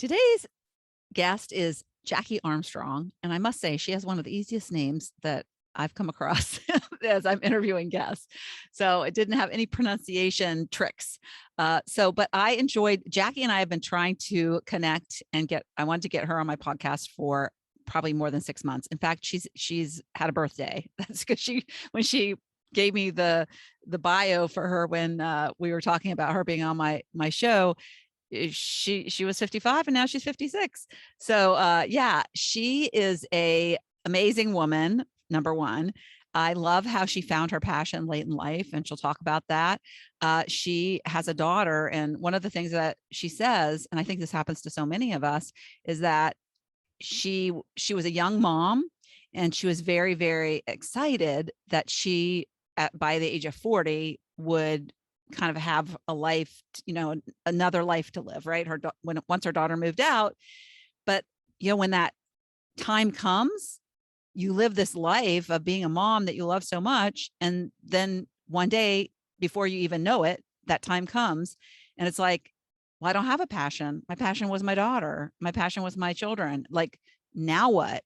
Today's guest is Jackie Armstrong, and I must say she has one of the easiest names that I've come across as I'm interviewing guests. So it didn't have any pronunciation tricks. But I enjoyed Jackie and I have been trying to connect and I wanted to get her on my podcast for probably more than 6 months. In fact, she's had a birthday. That's because when she gave me the bio for her when we were talking about her being on my show, she was 55 and now she's 56. So yeah, she is a amazing woman. Number one, I love how she found her passion late in life, and she'll talk about that. She has a daughter, and one of the things that she says, and I think this happens to so many of us, is that she was a young mom, and she was very, very excited that by the age of 40 would kind of have a life, another life to live, right? Once her daughter moved out, but when that time comes, you live this life of being a mom that you love so much. And then one day, before you even know it, that time comes and it's like, well, I don't have a passion. My passion was my daughter. My passion was my children. Like, now what?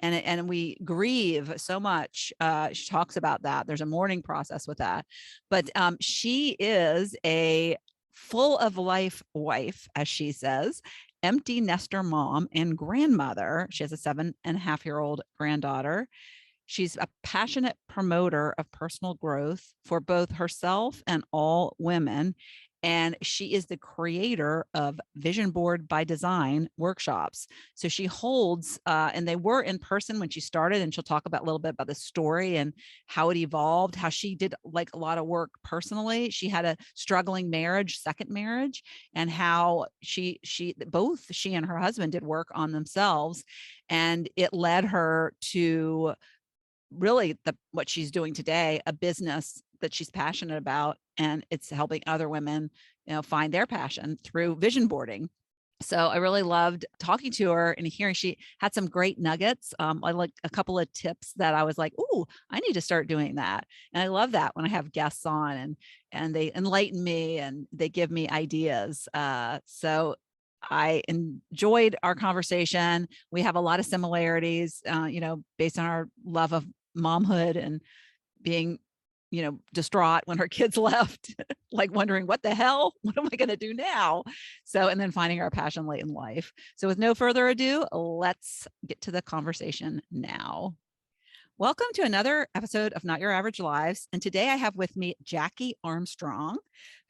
And we grieve so much. She talks about that. There's a mourning process with that. But she is a full of life wife, as she says, empty nester mom and grandmother. She has a 7.5-year-old granddaughter. She's a passionate promoter of personal growth for both herself and all women. And she is the creator of Vision Board by Design workshops. So she holds, and they were in person when she started, and she'll talk about a little bit about the story and how it evolved, how she did like a lot of work personally. She had a struggling marriage, second marriage, and how both she and her husband did work on themselves. And it led her to really what she's doing today, a business that she's passionate about, and it's helping other women, find their passion through vision boarding. So I really loved talking to her and hearing she had some great nuggets. I like a couple of tips that I was like, "Ooh, I need to start doing that." And I love that when I have guests on and they enlighten me and they give me ideas. So I enjoyed our conversation. We have a lot of similarities, based on our love of momhood and being, distraught when her kids left, like wondering what the hell, what am I going to do now? So, and then finding our passion late in life. So with no further ado, let's get to the conversation now. Welcome to another episode of Not Your Average Lives. And today I have with me Jackie Armstrong,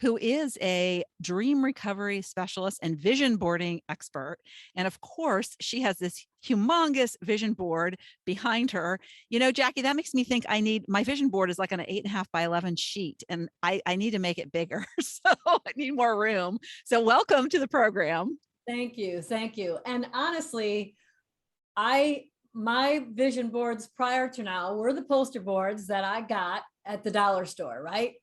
who is a dream recovery specialist and vision boarding expert. And of course, she has this humongous vision board behind her. Jackie, that makes me think my vision board is like an 8.5 by 11 sheet, and I need to make it bigger. So I need more room. So welcome to the program. Thank you. Thank you. And honestly, my vision boards prior to now were the poster boards that I got at the dollar store, right?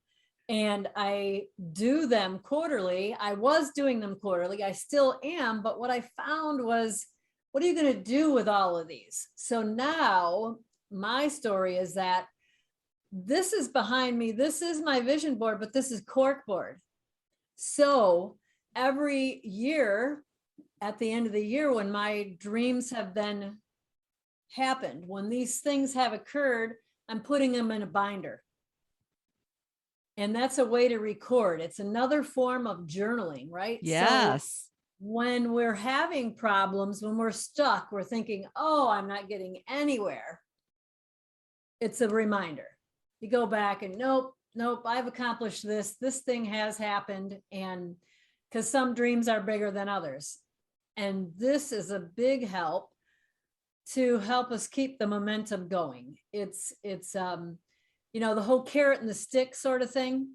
And I do them quarterly. I was doing them quarterly. I still am. But what I found was, what are you going to do with all of these? So now my story is that this is behind me. This is my vision board, but this is cork board. So every year, at the end of the year, when my dreams have then happened, when these things have occurred, I'm putting them in a binder. And that's a way to record. It's another form of journaling, right? Yes. So when we're having problems, when we're stuck, we're thinking, oh, I'm not getting anywhere. It's a reminder. You go back and nope, I've accomplished this. This thing has happened. And because some dreams are bigger than others. And this is a big help to help us keep the momentum going. It's the whole carrot and the stick sort of thing.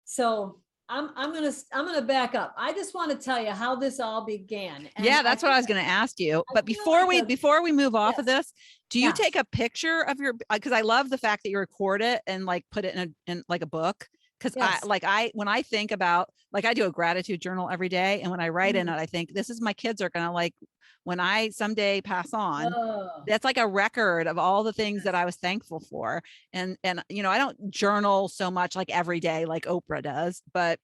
So I'm gonna back up. I just want to tell you how this all began. And yeah, that's what I was going to ask you. But before we move off of this, do you take a picture of your? Because I love the fact that you record it and like put it in like a book. Because when I think about, like, I do a gratitude journal every day, and when I write in it, I think this is my kids are going to like, when I someday pass on, that's like a record of all the things that I was thankful for. And I don't journal so much like every day like Oprah does, but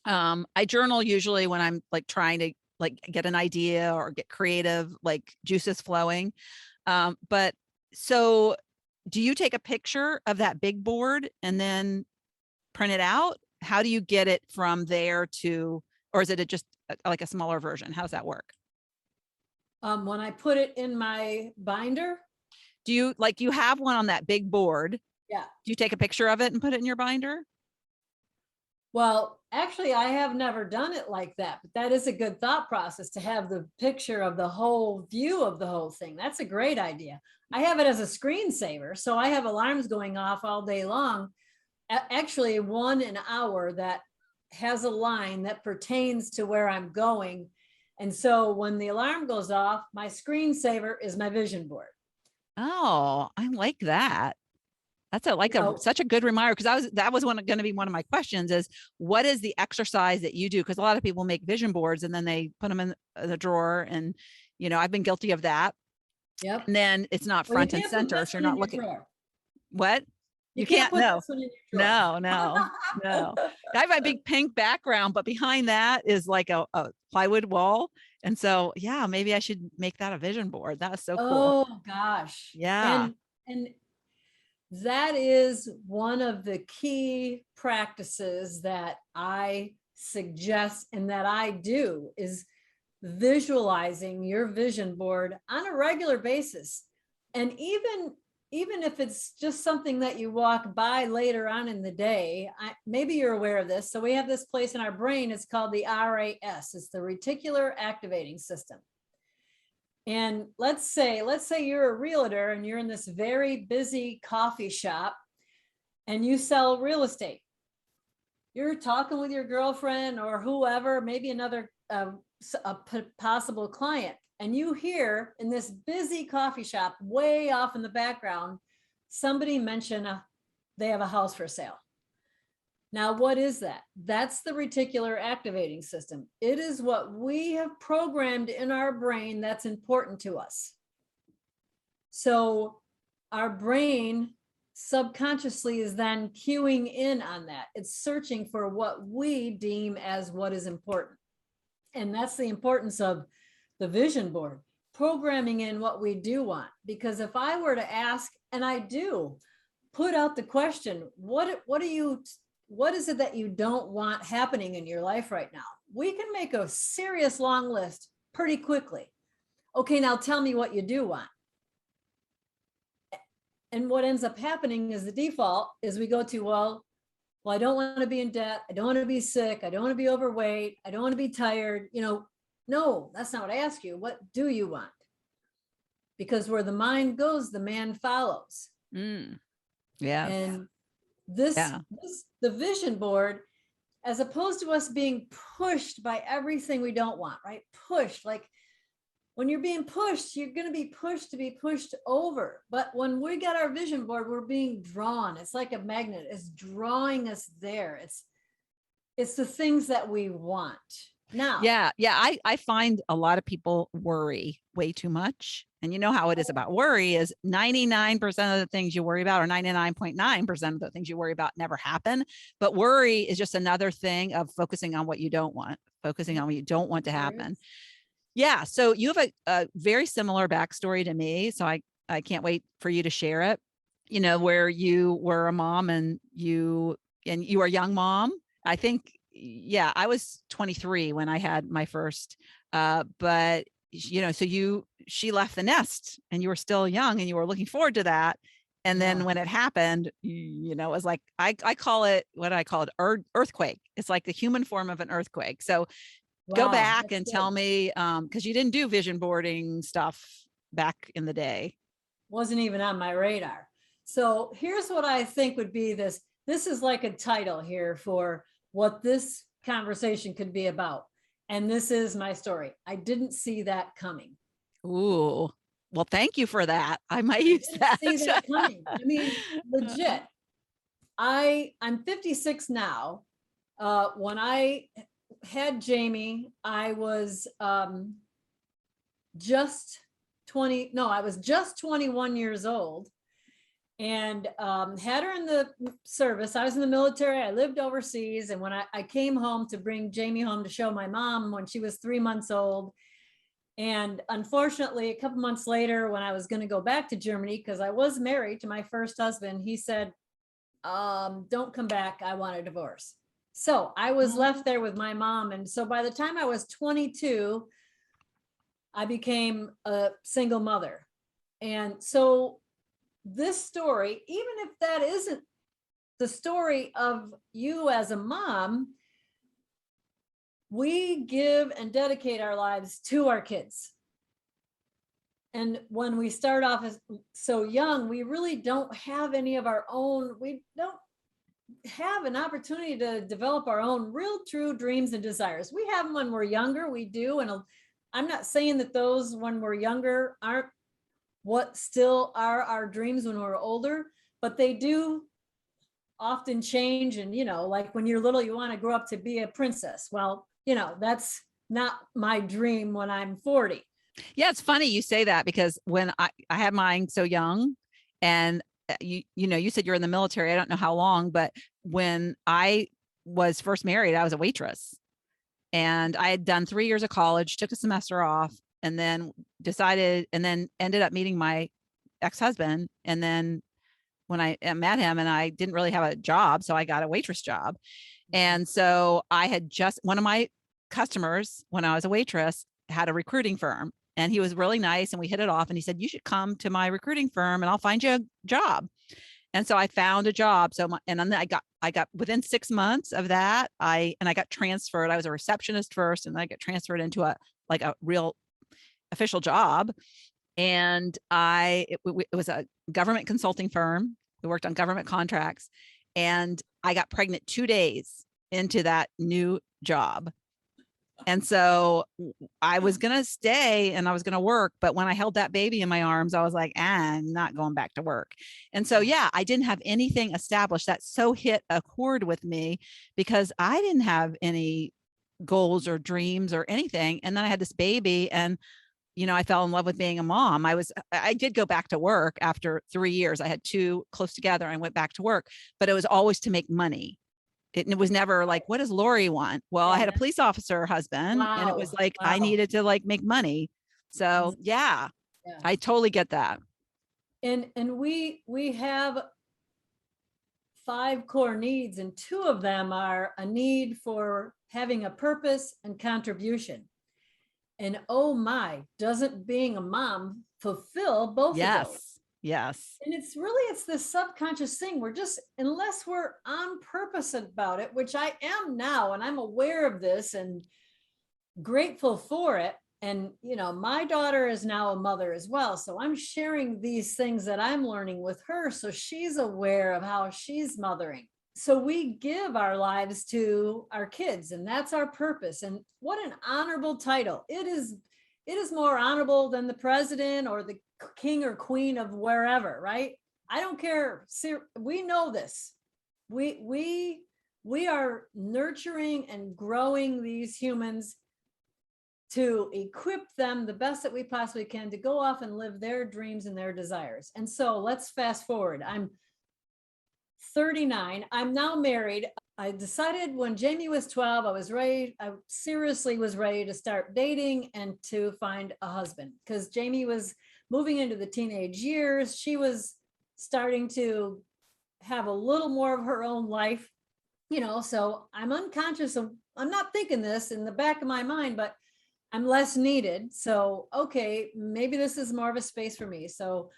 I journal usually when I'm like trying to like get an idea or get creative, like juices flowing. But so do you take a picture of that big board and then print it out? How do you get it from there to, or is it just like a smaller version? How does that work? When I put it in my binder, Do you like, you have one on that big board? yeah. Do you take a picture of it and put it in your binder? Well, actually, I have never done it like that, but that is a good thought process to have the picture of the whole view of the whole thing. That's a great idea. I have it as a screensaver. So I have alarms going off all day long. Actually, one an hour that has a line that pertains to where I'm going. And so when the alarm goes off, my screensaver is my vision board. Oh, I like that. That's You know, such a good reminder, because that was going to be one of my questions is what is the exercise that you do? Because a lot of people make vision boards and then they put them in the drawer, and I've been guilty of that. yep. And then it's not Well, you front and can't put center, this so you're one in not your looking. drawer. What? You You can't can't. put No, this one in your drawer. no, no, no. I have my big pink background, but behind that is like a plywood wall. And so, yeah, maybe I should make that a vision board. That was so cool. Oh gosh. Yeah. And that is one of the key practices that I suggest and that I do is visualizing your vision board on a regular basis. And even if it's just something that you walk by later on in the day, maybe you're aware of this. So we have this place in our brain, it's called the RAS, it's the reticular activating system. And let's say you're a realtor and you're in this very busy coffee shop and you sell real estate. You're talking with your girlfriend or whoever, maybe another possible client, and you hear in this busy coffee shop way off in the background somebody mention they have a house for sale. Now, what is that? That's the reticular activating system. It is what we have programmed in our brain that's important to us. So our brain subconsciously is then cueing in on that. It's searching for what we deem as what is important. And that's the importance of the vision board, programming in what we do want. Because if I were to ask, and I do, put out the question, what is it that you don't want happening in your life right now? We can make a serious long list pretty quickly. Okay, now tell me what you do want. And what ends up happening is the default is we go to, well, I don't want to be in debt. I don't want to be sick. I don't want to be overweight. I don't want to be tired. No, that's not what I ask you. What do you want? Because where the mind goes, the man follows. Yeah. And Yeah. the vision board, as opposed to us being pushed by everything we don't want, right? Pushed, like when you're being pushed, you're going to be pushed over. But when we got our vision board, we're being drawn. It's like a magnet. It's drawing us there. It's the things that we want. Now, Yeah. I find a lot of people worry way too much. And you know how it is about worry is 99% of the things you worry about, or 99.9% of the things you worry about never happen. But worry is just another thing of focusing on what you don't want, focusing on what you don't want to happen. Yeah. So you have a very similar backstory to me. So I can't wait for you to share it, where you were a mom and you were a young mom. I think, yeah, I was 23 when I had my first, but so she left the nest and you were still young and you were looking forward to that. And then when it happened, it was like, I call it, what I call it, earthquake. It's like the human form of an earthquake. So go back and tell me, because you didn't do vision boarding stuff back in the day. Wasn't even on my radar. So here's what I think would be this. This is like a title here for what this conversation could be about. And this is my story. I didn't see that coming. Ooh, well, thank you for that. I might use that. See that coming. I mean, legit. I'm 56 now. When I had Jamie, I was just 21 years old. and had her in the service. I was in the military. I lived overseas. And when I came home to bring Jamie home to show my mom when she was 3 months old. And unfortunately, a couple months later, when I was going to go back to Germany, because I was married to my first husband, he said, don't come back. I want a divorce. So I was left there with my mom. And so by the time I was 22, I became a single mother. And so this story, even if that isn't the story of you as a mom, we give and dedicate our lives to our kids. And when we start off as so young, we really don't have any of our own, we don't have an opportunity to develop our own real true dreams and desires. We have them when we're younger, we do. And I'm not saying that those when we're younger aren't what still are our dreams when we're older, but they do often change. And, like when you're little, you want to grow up to be a princess. Well, that's not my dream when I'm 40. Yeah, it's funny you say that, because when I had mine so young, and you said you're in the military. I don't know how long, but when I was first married, I was a waitress, and I had done 3 years of college, took a semester off, and then ended up meeting my ex-husband. And then when I met him, and I didn't really have a job, so I got a waitress job. And so I had just, one of my customers when I was a waitress had a recruiting firm, and he was really nice, and we hit it off, and he said, you should come to my recruiting firm and I'll find you a job. And so I found a job. And then I got within 6 months of that, I got transferred. I was a receptionist first, and then I got transferred into a real official job. And it was a government consulting firm. We worked on government contracts, and I got pregnant 2 days into that new job. And so I was going to stay and I was going to work. But when I held that baby in my arms, I was like, I'm not going back to work. And so, yeah, I didn't have anything established. That so hit a chord with me, because I didn't have any goals or dreams or anything. And then I had this baby, and I fell in love with being a mom. I did go back to work after 3 years. I had two close together. I went back to work, but it was always to make money. It was never like, what does Lori want? Well, I had a police officer husband, and it was like, I needed to make money. So yeah, I totally get that. And we have 5 core needs, and 2 of them are a need for having a purpose and contribution. And oh my, doesn't being a mom fulfill both of those? Yes. And it's this subconscious thing. We're just, unless we're on purpose about it, which I am now, and I'm aware of this and grateful for it. And, my daughter is now a mother as well. So I'm sharing these things that I'm learning with her, so she's aware of how she's mothering. So we give our lives to our kids, and that's our purpose. And what an honorable title. It is more honorable than the president or the king or queen of wherever, right? I don't care. We know this. We are nurturing and growing these humans to equip them the best that we possibly can to go off and live their dreams and their desires. And so let's fast forward. I'm 39. I'm now married. I decided when Jamie was 12, I seriously was ready to start dating and to find a husband, because Jamie was moving into the teenage years. She was starting to have a little more of her own life, so I'm unconscious of, I'm not thinking this in the back of my mind, but I'm less needed. So, okay, maybe this is more of a space for me. So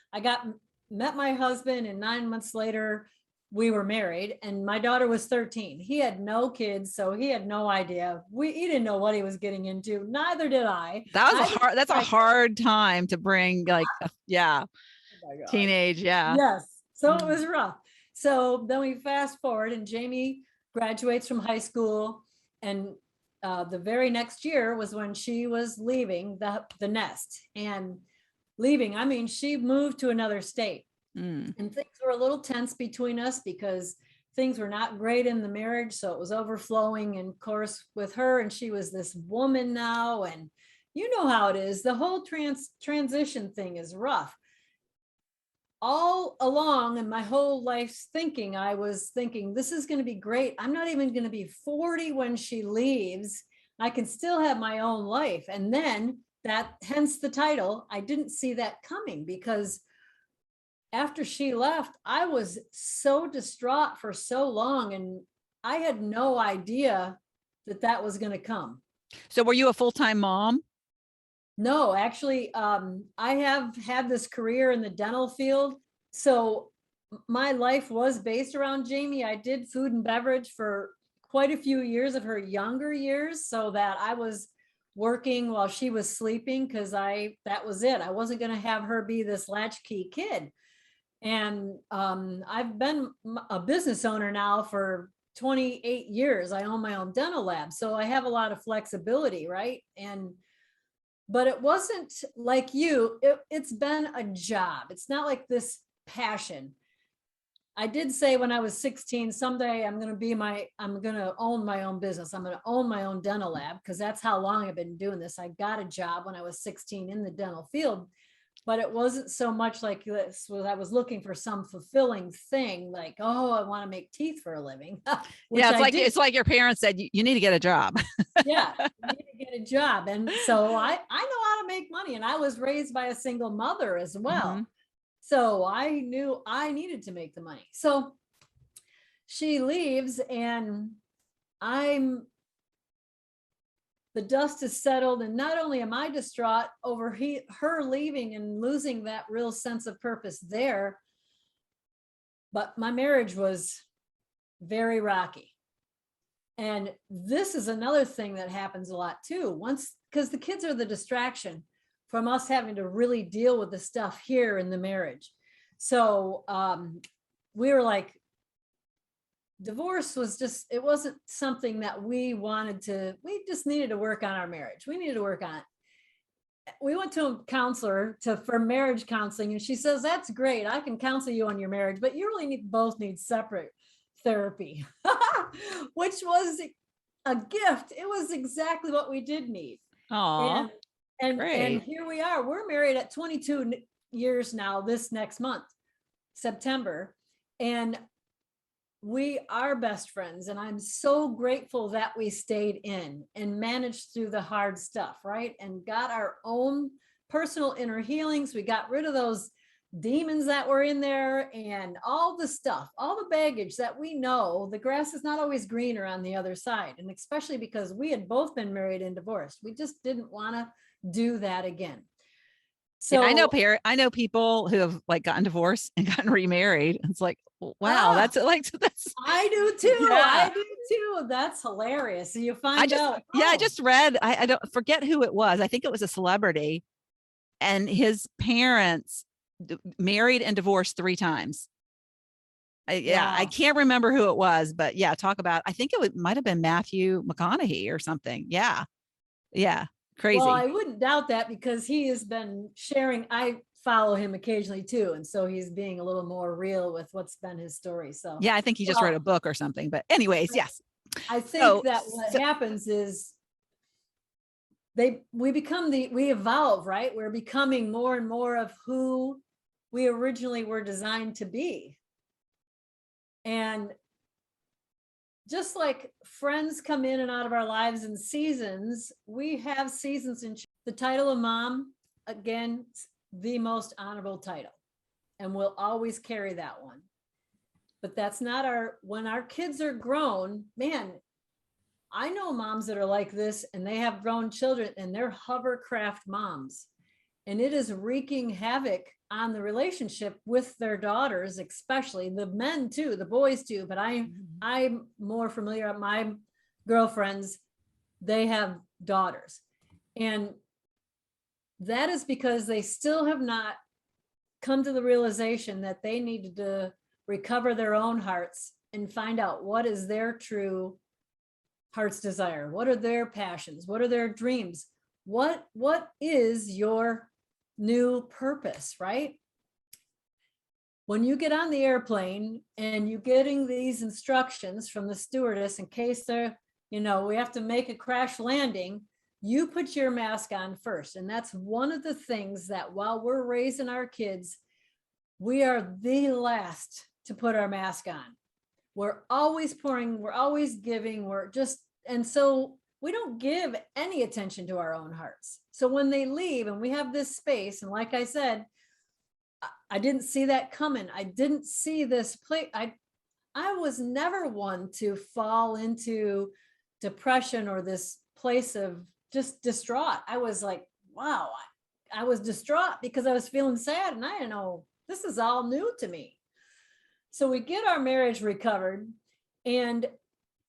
met my husband, and 9 months later, we were married, and my daughter was 13. He had no kids, so he had no idea. He didn't know what he was getting into. Neither did I. That's a hard time to bring, Oh teenage. Yeah. Yes. So it was rough. So then we fast forward, and Jamie graduates from high school, and the very next year was when she was leaving the nest. And leaving, I mean, she moved to another state. And things were a little tense between us, because things were not great in the marriage. So it was overflowing, and of course with her, and she was this woman now, and you know how it is. The whole transition thing is rough. all along in my whole life's thinking, I was thinking, this is going to be great. I'm not even going to be 40 when she leaves. I can still have my own life. And then that, hence the title, I didn't see that coming, because after she left, I was so distraught for so long, and I had no idea that that was going to come. So were you a full-time mom? No, actually, I have had this career in the dental field. So my life was based around Jamie. I did food and beverage for quite a few years of her younger years, so that I was working while she was sleeping, because that was it. I wasn't going to have her be this latchkey kid. And I've been a business owner now for 28 years. I own my own dental lab, so I have a lot of flexibility, right? But it wasn't like you, it's been a job. It's not like this passion. I did say when I was 16, someday I'm going to own my own business. I'm going to own my own dental lab, because that's how long I've been doing this. I got a job when I was 16 in the dental field, but it wasn't so much like this. I was looking for some fulfilling thing, like, oh, I want to make teeth for a living. Which Yeah, I did. it's like your parents said, you need to get a job. Yeah, you need to get a job. And so I know how to make money, and I was raised by a single mother as well. Mhm. So I knew I needed to make the money. So she leaves, and the dust is settled. And not only am I distraught over her leaving and losing that real sense of purpose there, but my marriage was very rocky. And this is another thing that happens a lot too. Because the kids are the distraction from us having to really deal with the stuff here in the marriage. So we were like, divorce was it wasn't something that we just needed to work on our marriage. We needed to work on it. We went to a counselor for marriage counseling, and she says, that's great, I can counsel you on your marriage, but you really both need separate therapy, which was a gift. It was exactly what we did need. Aw, And great. here we are. We're married at 22 years now, this next month, September. And we are best friends. And I'm so grateful that we stayed in and managed through the hard stuff, right? And got our own personal inner healings. We got rid of those demons that were in there, and all the stuff, all the baggage that we know the grass is not always greener on the other side. And especially because we had both been married and divorced, we just didn't want to do that again. Yeah, So I know people who have like gotten divorced and gotten remarried. It's like, wow, that's that's I do too. yeah. I do too. That's hilarious. So you find out. I just read, I don't forget who it was. I think it was a celebrity, and his parents married and divorced 3 times. I Wow. can't remember who it was, but yeah, talk about, I think might have been Matthew McConaughey or something. Yeah. Yeah. Well, I Crazy. wouldn't doubt that, because he has been sharing. I follow him occasionally too. And so he's being a little more real with what's been his story. So, Yeah. I think he just wrote well, a book or something, but anyways, yes. I think So, that what so happens is we evolve, right? We're becoming more and more of who we originally were designed to be. And just like friends come in and out of our lives in seasons, we have seasons. In the title of mom, again, the most honorable title, and we'll always carry that one. But that's not when our kids are grown, man. I know moms that are like this, and they have grown children, and they're hovercraft moms, and it is wreaking havoc on the relationship with their daughters, especially the men too, the boys too. But I'm more familiar with my girlfriends. They have daughters, and that is because they still have not come to the realization that they needed to recover their own hearts and find out what is their true heart's desire. What are their passions? What are their dreams? What is your new purpose, right? When you get on the airplane and you're getting these instructions from the stewardess in case we have to make a crash landing, you put your mask on first. And that's one of the things that while we're raising our kids, we are the last to put our mask on. We're always pouring, we're always giving, and so we don't give any attention to our own hearts. So when they leave and we have this space, and like I said, I didn't see that coming. I didn't see this play. I was never one to fall into depression or this place of just distraught. I was like, wow, I was distraught because I was feeling sad, and I didn't know, this is all new to me. So we get our marriage recovered, and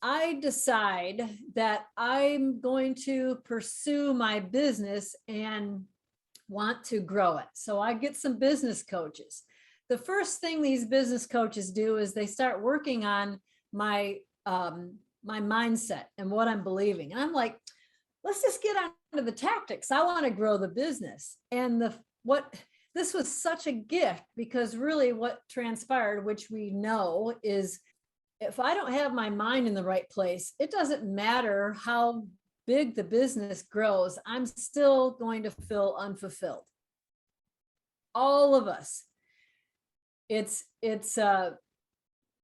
I decide that I'm going to pursue my business and want to grow it. So I get some business coaches. The first thing these business coaches do is they start working on my my mindset and what I'm believing. And I'm like, let's just get on to the tactics. I want to grow the business. And this was such a gift, because really what transpired, which we know, is if I don't have my mind in the right place, it doesn't matter how big the business grows, I'm still going to feel unfulfilled. All of us. It's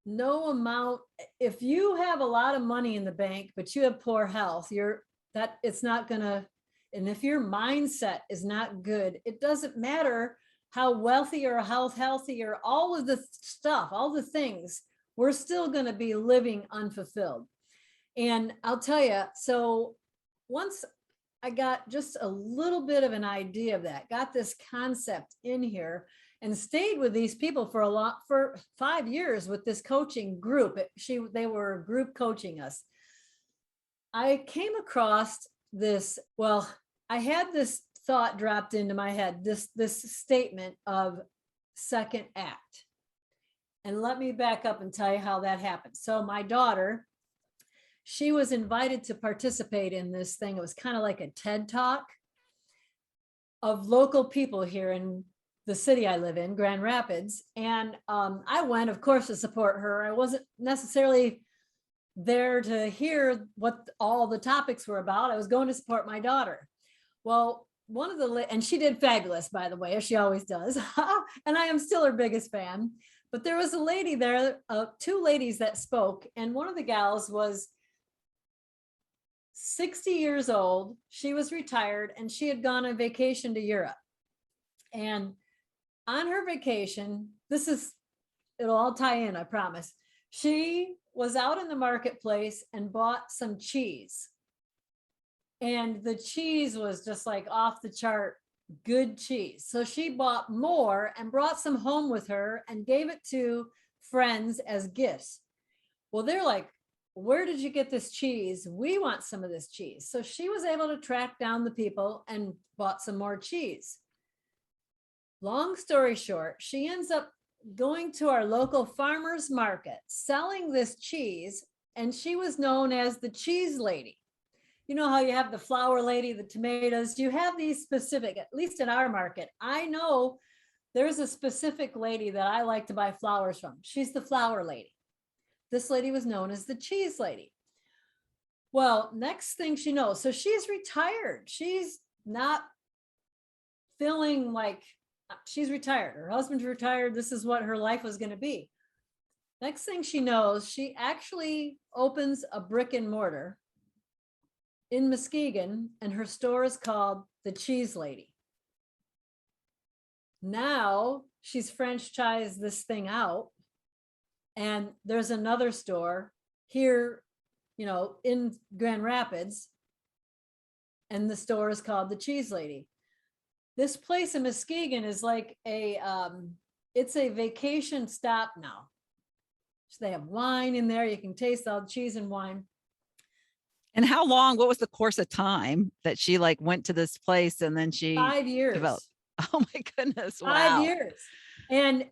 no amount. If you have a lot of money in the bank, but you have poor health, it's not gonna. And if your mindset is not good, it doesn't matter how wealthy or how healthy or all of the stuff, all the things, we're still going to be living unfulfilled. And I'll tell you, so once I got just a little bit of an idea of that, got this concept in here, and stayed with these people for 5 years with this coaching group. They were group coaching us. I came across this, well, I had this thought dropped into my head, this statement of second act. And let me back up and tell you how that happened. So my daughter, she was invited to participate in this thing. It was kind of like a TED Talk of local people here in the city I live in, Grand Rapids. And I went, of course, to support her. I wasn't necessarily there to hear what all the topics were about. I was going to support my daughter. Well, and she did fabulous, by the way, as she always does. And I am still her biggest fan. But there was a lady there, 2 ladies that spoke. And one of the gals was 60 years old. She was retired, and she had gone on vacation to Europe. And on her vacation, it'll all tie in, I promise. She was out in the marketplace and bought some cheese. And the cheese was just like off the chart, good cheese. So she bought more and brought some home with her and gave it to friends as gifts. Well, they're like, where did you get this cheese? We want some of this cheese. So she was able to track down the people and bought some more cheese. Long story short, she ends up going to our local farmer's market, selling this cheese, and she was known as the cheese lady. You know how you have the flour lady, the tomatoes, you have these specific, at least in our market. I know there's a specific lady that I like to buy flowers from. She's the flour lady. This lady was known as the cheese lady. Well, next thing she knows, so she's retired. She's not feeling like she's retired. Her husband's retired. This is what her life was going to be. Next thing she knows, she actually opens a brick and mortar in Muskegon, and her store is called the Cheese Lady. Now she's franchised this thing out, and there's another store here, in Grand Rapids, and the store is called the Cheese Lady. This place in Muskegon is like it's a vacation stop now. So they have wine in there. You can taste all the cheese and wine. And what was the course of time that she went to this place and then she 5 years developed? Oh my goodness. 5 Wow. years. And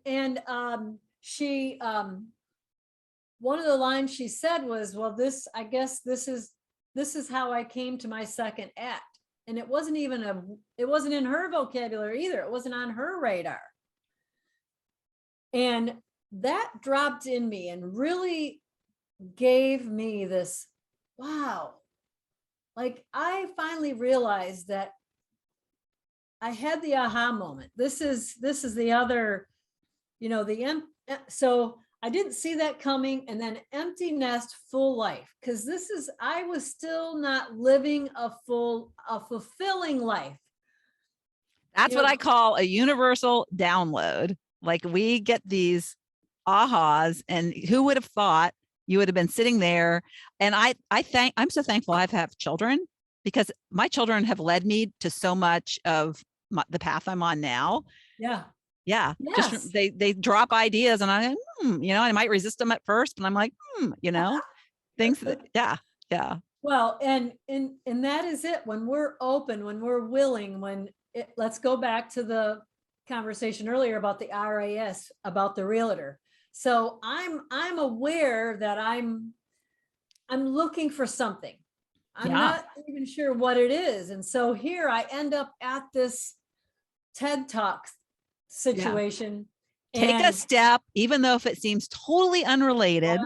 she, one of the lines she said was, well, I guess this is how I came to my second act. And it wasn't in her vocabulary either. It wasn't on her radar. And that dropped in me and really gave me this, wow. Like, I finally realized that I had the aha moment. This is the other so I didn't see that coming. And then empty nest, full life. Cause I was still not living a fulfilling life. That's what I call a universal download. Like we get these ahas, and who would have thought you would have been sitting there? And I'm so thankful I've had children, because my children have led me to so much of the path I'm on now. Yeah. Yeah. Yes. Just they drop ideas, and I might resist them at first, but I'm like, things that, yeah. Yeah. Well, and that is it. When we're open, when we're willing, let's go back to the conversation earlier about the RAS, about the realtor. So I'm aware that I'm looking for something. I'm not even sure what it is. And so here I end up at this TED Talk situation. Take a step, even though if it seems totally unrelated.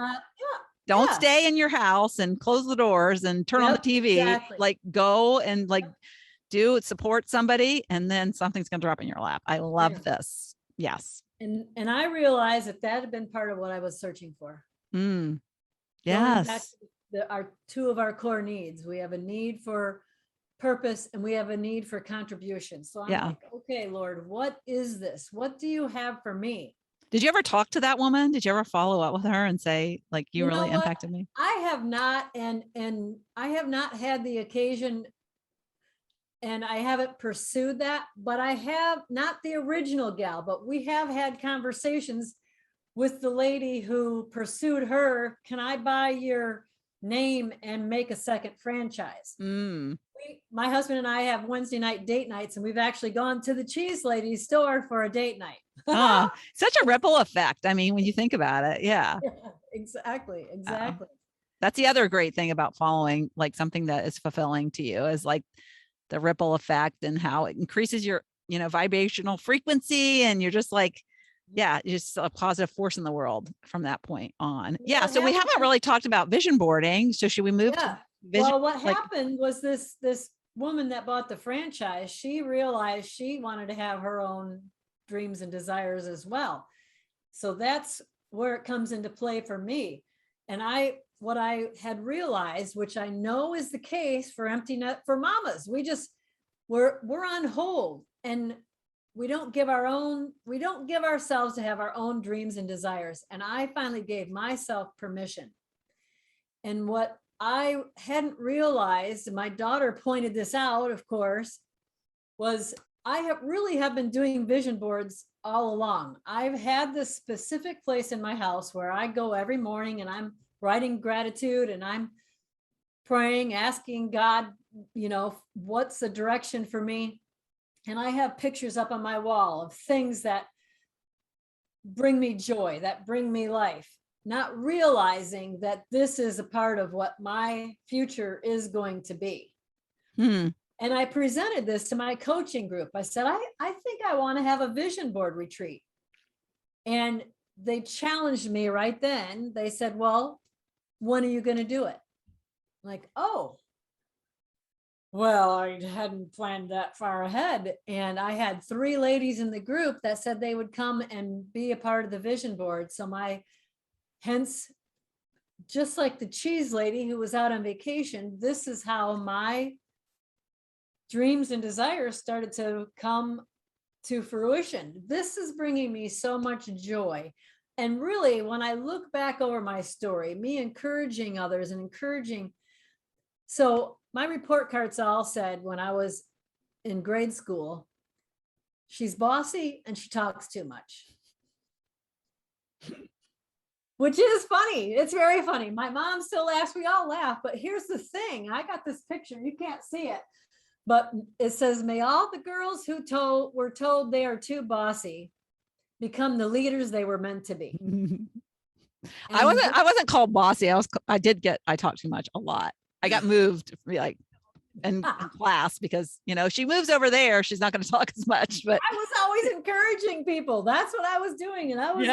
Don't stay in your house and close the doors and turn on the TV. Exactly. Like go and support somebody, and then something's going to drop in your lap. I love this. Yes. And I realized that had been part of what I was searching for. Yes. Our two of our core needs. We have a need for purpose, and we have a need for contribution. So I'm like, okay, Lord, what is this? What do you have for me? Did you ever talk to that woman? Did you ever follow up with her and say, like, you really impacted me? I have not, and I have not had the occasion, and I haven't pursued that, but I have, not the original gal, but we have had conversations with the lady who pursued her. Can I buy your name and make a second franchise? My husband and I have Wednesday night date nights, and we've actually gone to the Cheese Lady's store for a date night. Such a ripple effect. I mean, when you think about it, yeah, exactly. That's the other great thing about following like something that is fulfilling to you, is like the ripple effect and how it increases your, vibrational frequency. And you're just like, you're just a positive force in the world from that point on. Yeah. So we haven't really talked about vision boarding. So should we move to vision? Well, what happened was this woman that bought the franchise, she realized she wanted to have her own dreams and desires as well. So that's where it comes into play for me. And what I had realized, which I know is the case for empty net for mamas, we're on hold, and we don't give ourselves to have our own dreams and desires. And I finally gave myself permission. And what I hadn't realized, and my daughter pointed this out, of course, was I have been doing vision boards all along. I've had this specific place in my house where I go every morning, and I'm writing gratitude, and I'm praying, asking God, what's the direction for me? And I have pictures up on my wall of things that bring me joy, that bring me life, not realizing that this is a part of what my future is going to be. And I presented this to my coaching group. I said, I think I want to have a vision board retreat. And they challenged me right then. They said, well, when are you going to do it? I'm like, oh, well, I hadn't planned that far ahead. And I had 3 ladies in the group that said they would come and be a part of the vision board. So hence, just like the cheese lady who was out on vacation, this is how my dreams and desires started to come to fruition. This is bringing me so much joy. And really, when I look back over my story, me encouraging others and so my report cards all said when I was in grade school, she's bossy and she talks too much. Which is funny. It's very funny. My mom still laughs. We all laugh. But here's the thing. I got this picture. You can't see it. But it says, may all the girls who were told they are too bossy become the leaders they were meant to be. I wasn't called bossy. I talked too much a lot. I got moved like in class because, she moves over there. She's not going to talk as much, but I was always encouraging people. That's what I was doing. And I was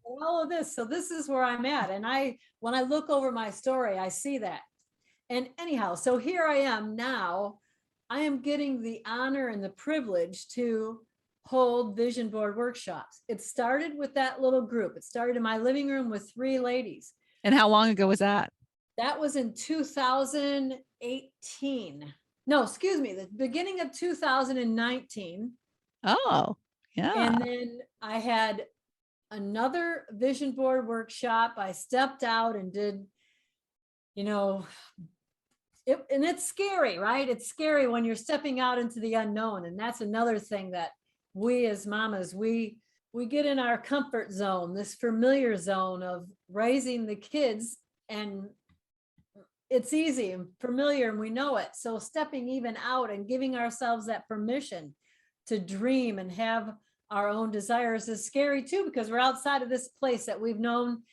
all of this. So this is where I'm at. And when I look over my story, I see that. And anyhow, so here I am now. I am getting the honor and the privilege to hold vision board workshops. It started with that little group. It started in my living room with 3 ladies. And how long ago was that? That was in 2018. No, excuse me, the beginning of 2019. Oh, yeah. And then I had another vision board workshop. I stepped out and did, you know, and it's scary, right? It's scary when you're stepping out into the unknown. And that's another thing that we as mamas, we get in our comfort zone, this familiar zone of raising the kids, and it's easy and familiar and we know it. So stepping even out and giving ourselves that permission to dream and have our own desires is scary too, because we're outside of this place that we've known.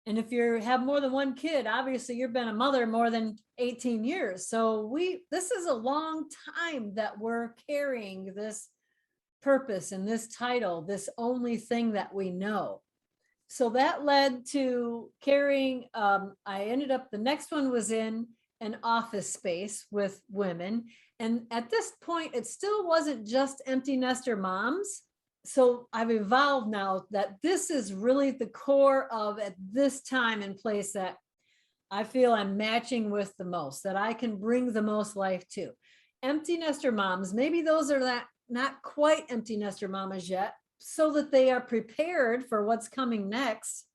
And if you have more than one kid, obviously you've been a mother more than 18 years. So this is a long time that we're carrying this purpose and this title, this only thing that we know. So that led to carrying, I ended up, the next one was in an office space with women. And at this point, it still wasn't just empty nester moms. So I've evolved now that this is really the core of, at this time and place, that I feel I'm matching with the most, that I can bring the most life to. Empty nester moms, maybe those are not quite empty nester mamas yet, so that they are prepared for what's coming next.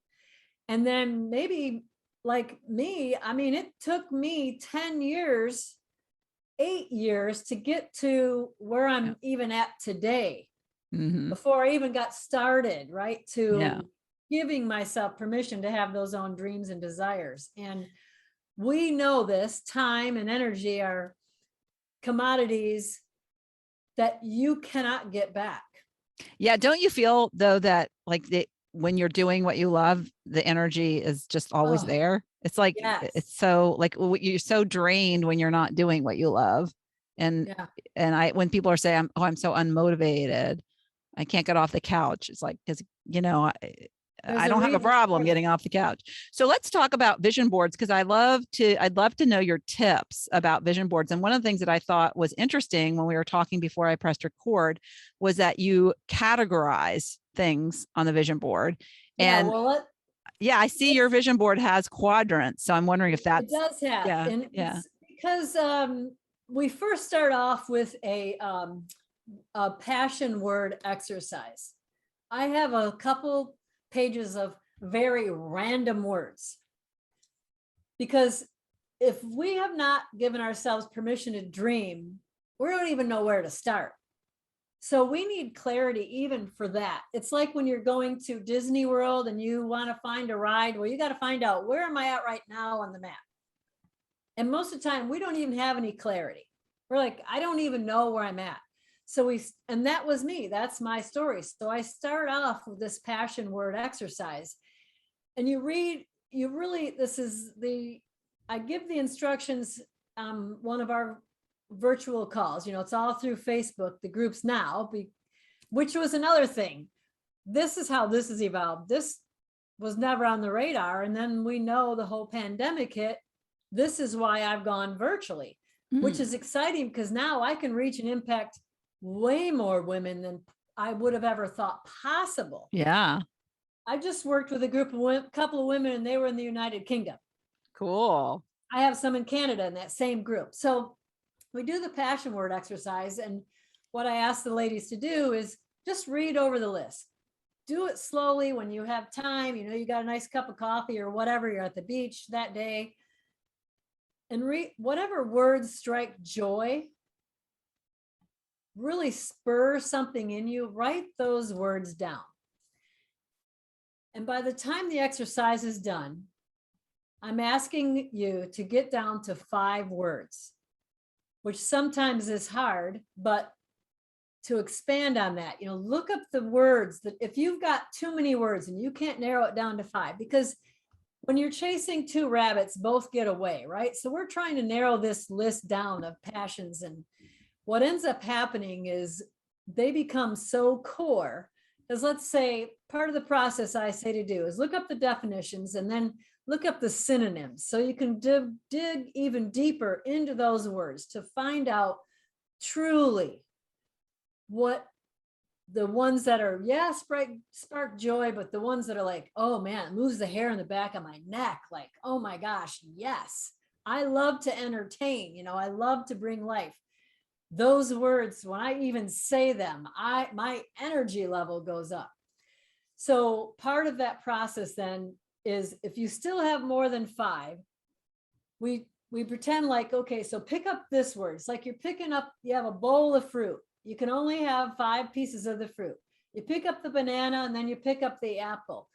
And then maybe like me, I mean, it took me 10 years, 8 years to get to where I'm even at today. Before I even got started, right? To giving myself permission to have those own dreams and desires. And we know this, time and energy are commodities that you cannot get back. Yeah. Don't you feel though that like when you're doing what you love, the energy is just always there? It's like, it's so like you're so drained when you're not doing what you love. And when people are saying, I'm so unmotivated, I can't get off the couch. It's like, because, I don't have a problem getting off the couch. So let's talk about vision boards, because I'd love to know your tips about vision boards. And one of the things that I thought was interesting when we were talking before I pressed record was that you categorize things on the vision board. And I see your vision board has quadrants. So I'm wondering if that's, it does have, and it's because we first start off with a passion word exercise. I have a couple pages of very random words, because if we have not given ourselves permission to dream, we don't even know where to start. So we need clarity even for that. It's like when you're going to Disney World and you want to find a ride, well, you got to find out, where am I at right now on the map? And most of the time we don't even have any clarity. We're like, I don't even know where I'm at. So and that was me. That's my story. So I start off with this passion word exercise, and I give the instructions on one of our virtual calls. It's all through Facebook, the groups now, which was another thing. This is how this has evolved. This was never on the radar. And then we know the whole pandemic hit. This is why I've gone virtually, which is exciting, because now I can reach and impact way more women than I would have ever thought possible. Yeah. I just worked with a couple of women, and they were in the United Kingdom. Cool. I have some in Canada in that same group. So we do the passion word exercise. And what I ask the ladies to do is just read over the list. Do it slowly when you have time. You got a nice cup of coffee or whatever, you're at the beach that day. And read whatever words strike joy, really spur something in you, write those words down. And by the time the exercise is done, I'm asking you to get down to 5 words, which sometimes is hard, but to expand on that, look up the words that, if you've got too many words and you can't narrow it down to 5, because when you're chasing 2 rabbits, both get away, right? So we're trying to narrow this list down of passions, and what ends up happening is they become so core. As let's say, part of the process I say to do is look up the definitions and then look up the synonyms, so you can dig even deeper into those words to find out truly what the ones that are, yeah, spark joy, but the ones that are like, oh man, it moves the hair in the back of my neck. Like, oh my gosh, yes. I love to entertain, I love to bring life. Those words, when I even say them, my energy level goes up. So part of that process then is, if you still have more than 5, we pretend like, okay, so pick up this word. It's like you have a bowl of fruit. You can only have 5 pieces of the fruit. You pick up the banana and then you pick up the apple.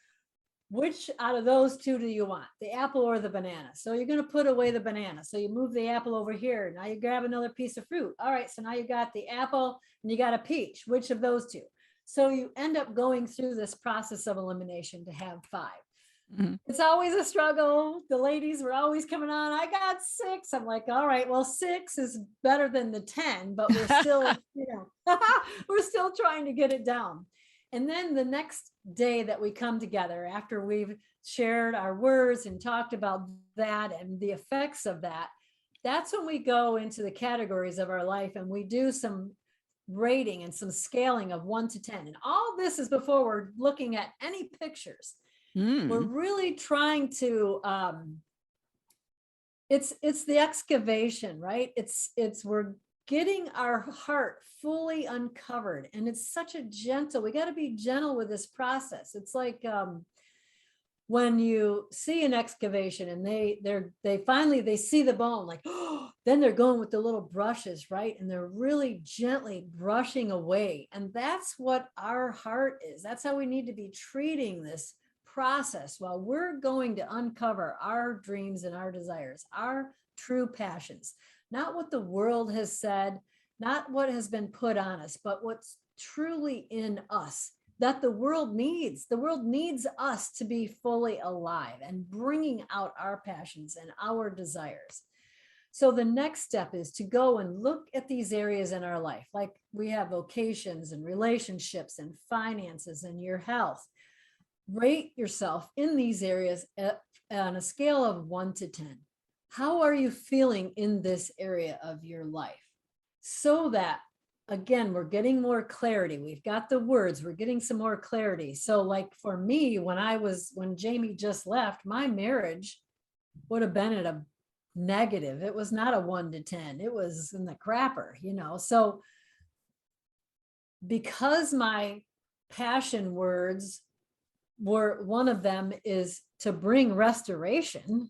Which out of those 2 do you want, the apple or the banana? So you're going to put away the banana. So you move the apple over here. Now you grab another piece of fruit. All right, so now you got the apple and you got a peach. Which of those 2? So you end up going through this process of elimination to have 5. Mm-hmm. It's always a struggle. The ladies were always coming on, I got 6. I'm like, all right, well, 6 is better than the 10, but we're still, we're still trying to get it down. And then the next day that we come together, after we've shared our words and talked about that and the effects of that, that's when we go into the categories of our life and we do some rating and some scaling of 1 to 10. And all this is before we're looking at any pictures. We're really trying to, it's the excavation, right? We're getting our heart fully uncovered, and it's such a gentle, we got to be gentle with this process. It's like when you see an excavation and they finally see the bone, like, oh, then they're going with the little brushes, right? And they're really gently brushing away. And that's what our heart is. That's how we need to be treating this process while we're going to uncover our dreams and our desires, our true passions. Not what the world has said, not what has been put on us, but what's truly in us that the world needs. The world needs us to be fully alive and bringing out our passions and our desires. So the next step is to go and look at these areas in our life. Like we have vocations and relationships and finances and your health. Rate yourself in these areas on a scale of 1 to 10. How are you feeling in this area of your life? So that, again, we're getting more clarity. We've got the words, we're getting some more clarity. So like for me, when Jamie just left, my marriage would have been at a negative. It was not a 1 to 10. It was in the crapper, So because my passion words were, one of them is to bring restoration,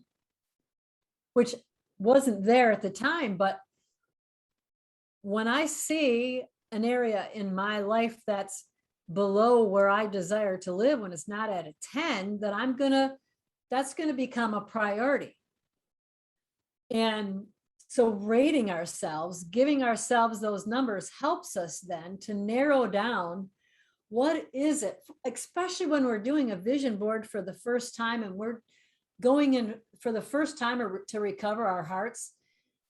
which wasn't there at the time. But when I see an area in my life that's below where I desire to live, when it's not at a 10, that's going to become a priority. And so rating ourselves, giving ourselves those numbers helps us then to narrow down what is it, especially when we're doing a vision board for the first time and we're going in for the first time to recover our hearts.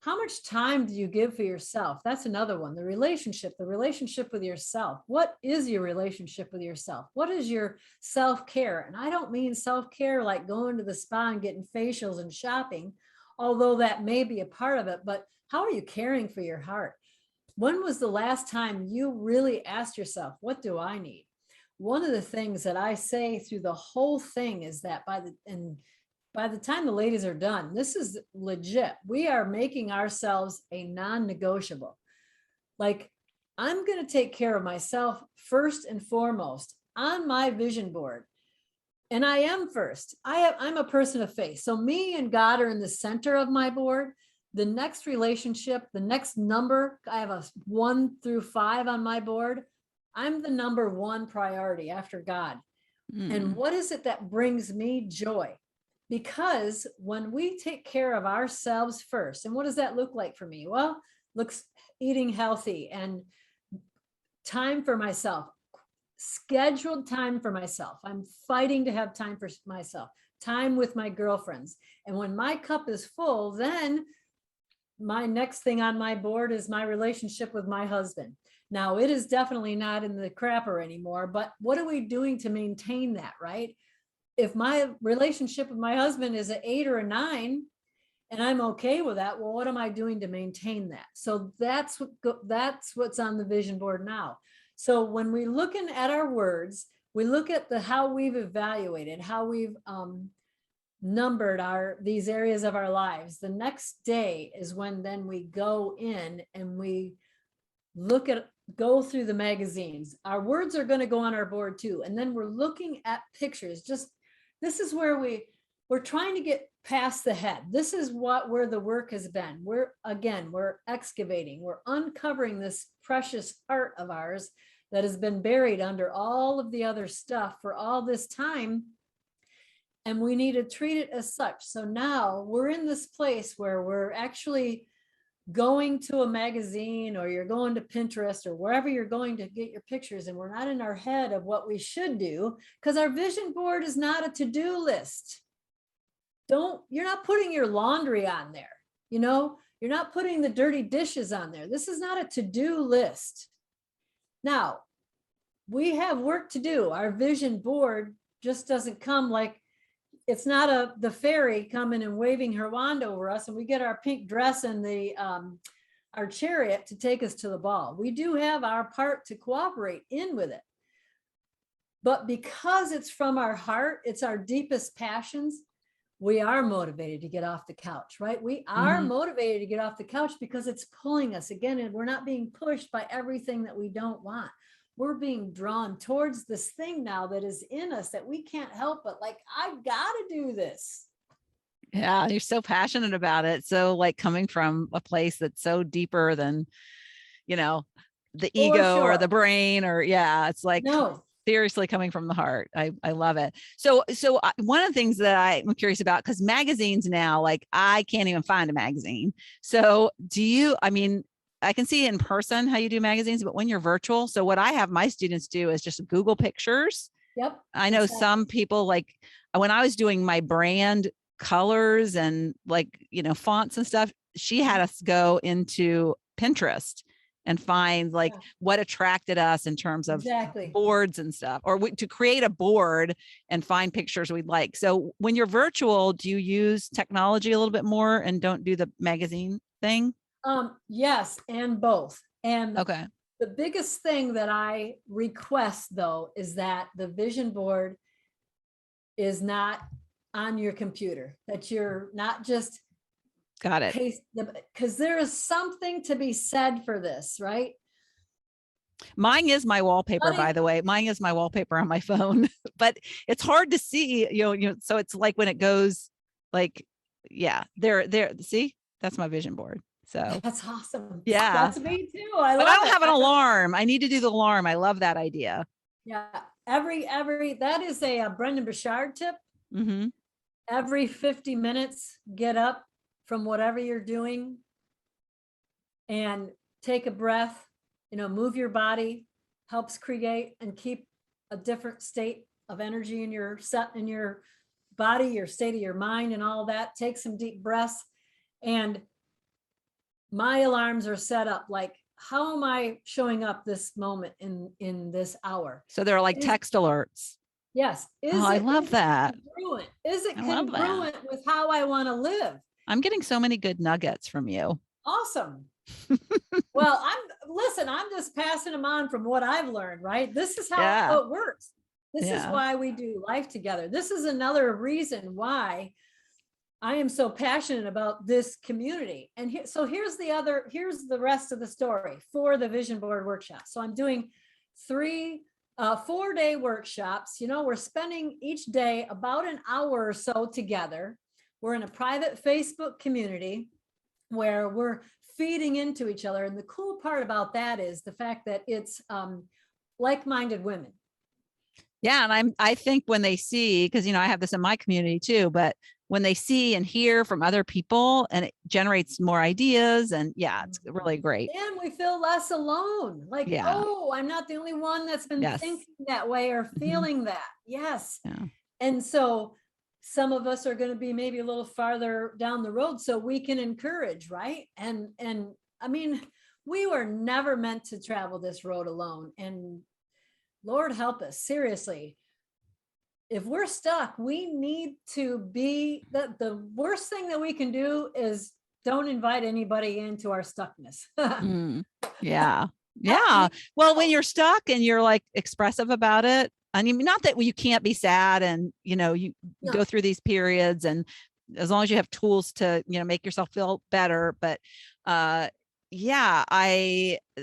How much time do you give for yourself? That's another one. The relationship with yourself. What is your relationship with yourself? What is your self-care? And I don't mean self-care like going to the spa and getting facials and shopping, although that may be a part of it, but how are you caring for your heart? When was the last time you really asked yourself, what do I need? One of the things that I say through the whole thing is that by the time the ladies are done, this is legit. We are making ourselves a non-negotiable. Like, I'm going to take care of myself first and foremost on my vision board. And I am first. I'm a person of faith. So me and God are in the center of my board. The next relationship, the next number, I have a 1 through 5 on my board. I'm the number 1 priority after God. And what is it that brings me joy? Because when we take care of ourselves first, and what does that look like for me? Well, looks eating healthy and time for myself, scheduled time for myself. I'm fighting to have time for myself, time with my girlfriends. And when my cup is full, then my next thing on my board is my relationship with my husband. Now, it is definitely not in the crapper anymore, but what are we doing to maintain that, right? If my relationship with my husband is an 8 or a 9, and I'm okay with that, well, what am I doing to maintain that? So that's what's on the vision board now. So when we looking at our words, we look at how we've evaluated, how we've numbered these areas of our lives. The next day is when then we go in and we go through the magazines. Our words are going to go on our board too. And then we're looking at pictures. This is where we're trying to get past the head. This is where the work has been. We're excavating, we're uncovering this precious heart of ours that has been buried under all of the other stuff for all this time. And we need to treat it as such. So now we're in this place where we're actually going to a magazine, or you're going to Pinterest or wherever you're going to get your pictures, and we're not in our head of what we should do, because our vision board is not a to-do list. You're not putting your laundry on there. You're not putting the dirty dishes on there. This is not a to-do list. Now, we have work to do. Our vision board just doesn't come like, it's not the fairy coming and waving her wand over us and we get our pink dress and our chariot to take us to the ball. We do have our part to cooperate in with it. But because it's from our heart, it's our deepest passions, we are motivated to get off the couch, right? We are motivated to get off the couch because it's pulling us again, and we're not being pushed by everything that we don't want. We're being drawn towards this thing now that is in us that we can't help but like, I've got to do this. Yeah, you're so passionate about it. So like coming from a place that's so deeper than, the ego or the brain, or it's like seriously coming from the heart. I love it. So one of the things that I'm curious about, because magazines now, like I can't even find a magazine. So I can see in person how you do magazines, but when you're virtual, so what I have my students do is just Google pictures. Yep. I know some people, like when I was doing my brand colors and fonts and stuff, she had us go into Pinterest and find what attracted us in terms of boards and stuff, or to create a board and find pictures we'd like. So when you're virtual, do you use technology a little bit more and don't do the magazine thing? Yes, and both. And okay. The biggest thing that I request though, is that the vision board is not on your computer, that you're not just got it. Because there is something to be said for this, right? Mine is my wallpaper, by the way. Mine is my wallpaper on my phone, but it's hard to see, so it's like when it goes there, see, that's my vision board. So that's awesome. Yeah. That's me too. I don't have an alarm. I need to do the alarm. I love that idea. Yeah. That is a Brendan Burchard tip. Every 50 minutes, get up from whatever you're doing and take a breath, move your body, helps create and keep a different state of energy in your body, your state of your mind and all that. Take some deep breaths. And my alarms are set up like, how am I showing up this moment in this hour? So they're like text alerts. Yes. I love that. Is it congruent with how I want to live? I'm getting so many good nuggets from you. Awesome. Well, I'm just passing them on from what I've learned, right? This is how it works. This is why we do life together. This is another reason why I am so passionate about this community. And here's the rest of the story for the vision board workshop. So I'm doing 4-day workshops. We're spending each day about an hour or so together. We're in a private Facebook community where we're feeding into each other. And the cool part about that is the fact that it's like-minded women. Yeah. And I think when they see, because, I have this in my community too, but when they see and hear from other people, and it generates more ideas, and it's really great. And we feel less alone. Oh, I'm not the only one that's been thinking that way or feeling that. Yes. Yeah. And so some of us are going to be maybe a little farther down the road so we can encourage, right? And I mean, we were never meant to travel this road alone. And Lord help us, seriously. If we're stuck, we need to be the worst thing that we can do is don't invite anybody into our stuckness. Yeah. Yeah. Well, when you're stuck and you're like expressive about it, I mean, not that you can't be sad and, you go No, through these periods, and as long as you have tools to, make yourself feel better. But, yeah,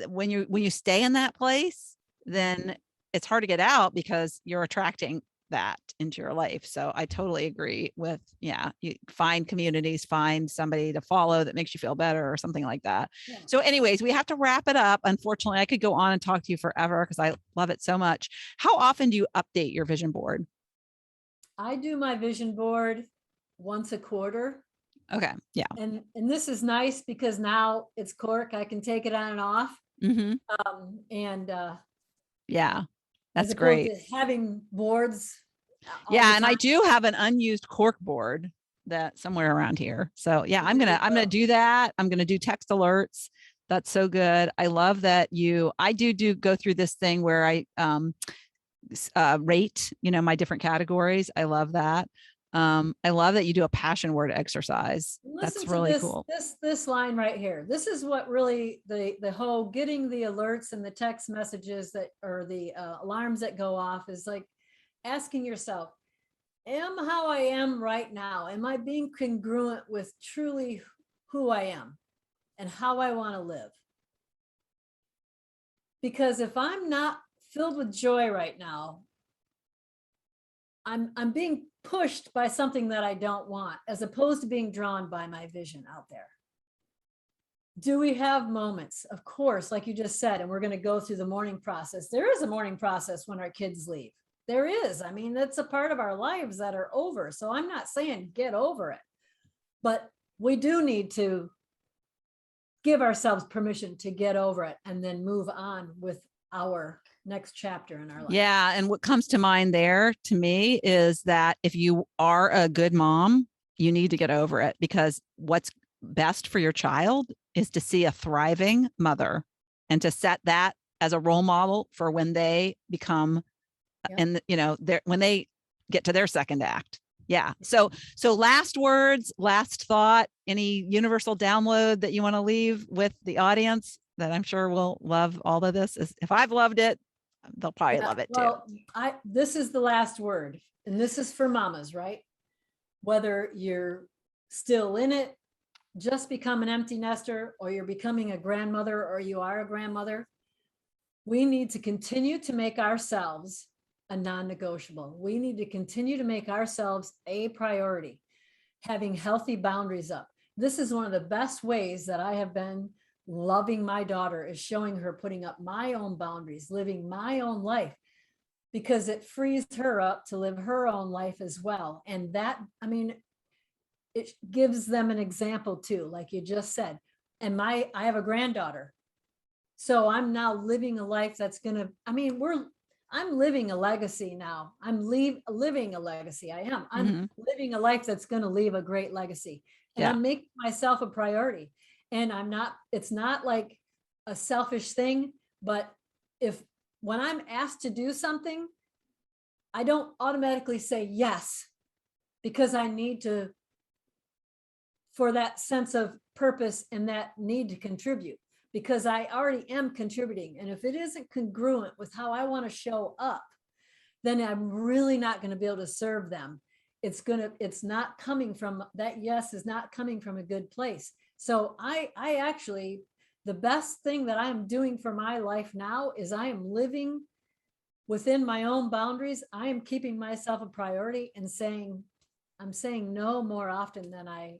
when you stay in that place, then it's hard to get out because you're attracting that into your life. So I totally agree with, yeah, you find communities, find somebody to follow that makes you feel better or something like that. yeah. So anyways, we have to wrap it up. Unfortunately, I could go on and talk to you forever because I love it so much. How often do you update your vision board? I do my vision board once a quarter. Okay. Yeah. And this is nice because now it's cork. I can take it on and off. Mm-hmm. And Yeah. as That's opposed great. to having boards all the Yeah. And I time. do have an unused cork board that somewhere around here. So yeah, I'm There you going to go. do that. I'm going to do text alerts. That's so good. I love that I do go through this thing where I rate, my different categories. I love that. I love that you do a passion word exercise. Listen That's to really this cool. this line right here. This is what really the whole getting the alerts and the text messages that or the alarms that go off is like asking yourself, am how I am right now? Am I being congruent with truly who I am and how I want to live? Because if I'm not filled with joy right now, I'm being pushed by something that I don't want, as opposed to being drawn by my vision out there. Do we have moments? Of course, like you just said, and we're going to go through the mourning process. There is a mourning process when our kids leave. There is. I mean, that's a part of our lives that are over. So I'm not saying get over it, but we do need to give ourselves permission to get over it and then move on with our next chapter in our life. Yeah. And what comes to mind there to me is that if you are a good mom, you need to get over it, because what's best for your child is to see a thriving mother and to set that as a role model for when they become, Yep. and when they get to their second act. Yeah. So last words, last thought, any universal download that you want to leave with the audience that I'm sure will love all of this? Is if I've loved it, they'll probably love it too. Well, this is the last word, and this is for mamas, right? Whether you're still in it, just become an empty nester, or you're becoming a grandmother, or you are a grandmother, we need to continue to make ourselves a non-negotiable. We need to continue to make ourselves a priority, having healthy boundaries up. This is one of the best ways that I have been loving my daughter, is showing her putting up my own boundaries, living my own life, because it frees her up to live her own life as well. And that, I mean, it gives them an example too, like you just said. And I have a granddaughter. So I'm now living a life that's gonna, I'm living a legacy now. I'm living a legacy. I'm living a life that's gonna leave a great legacy. And Yeah. I'm making myself a priority. And it's not like a selfish thing, but when I'm asked to do something, I don't automatically say yes, because I need to, for that sense of purpose and that need to contribute, because I already am contributing. And if it isn't congruent with how I want to show up, then I'm really not going to be able to serve them. It's not coming from that. Yes, is not coming from a good place. So I actually, the best thing that I'm doing for my life now is I am living within my own boundaries. I am keeping myself a priority and I'm saying no more often than I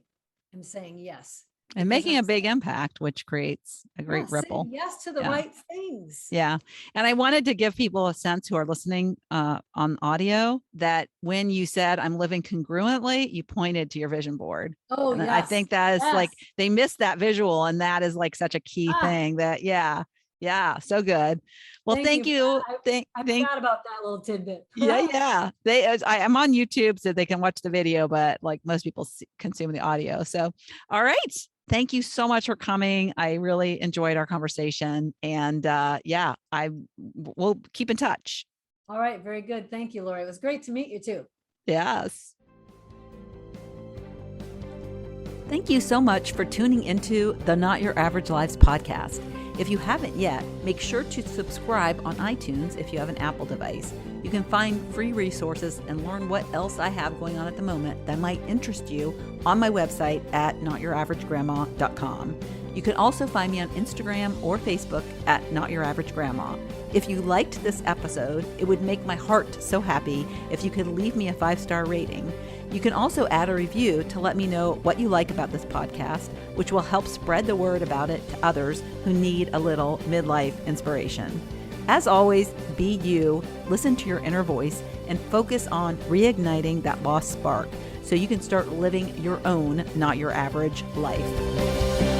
am saying yes. And making a big impact, which creates a great ripple. Saying yes to the right things. Yeah. And I wanted to give people a sense who are listening on audio that when you said I'm living congruently, you pointed to your vision board. Oh, and yes. I think that is like, they missed that visual. And that is like such a key thing that, yeah. So good. Well, thank you. I forgot about that little tidbit. Yeah. I'm on YouTube so they can watch the video, but like most people consume the audio. So, all right. Thank you so much for coming. I really enjoyed our conversation, and we'll keep in touch. All right. Very good. Thank you, Lori. It was great to meet you too. Yes. Thank you so much for tuning into the Not Your Average Lives podcast. If you haven't yet, make sure to subscribe on iTunes if you have an Apple device. You can find free resources and learn what else I have going on at the moment that might interest you on my website at notyouraveragegrandma.com. You can also find me on Instagram or Facebook at notyouraveragegrandma. If you liked this episode, it would make my heart so happy if you could leave me a 5-star rating. You can also add a review to let me know what you like about this podcast, which will help spread the word about it to others who need a little midlife inspiration. As always, be you, listen to your inner voice, and focus on reigniting that lost spark so you can start living your own, not your average life.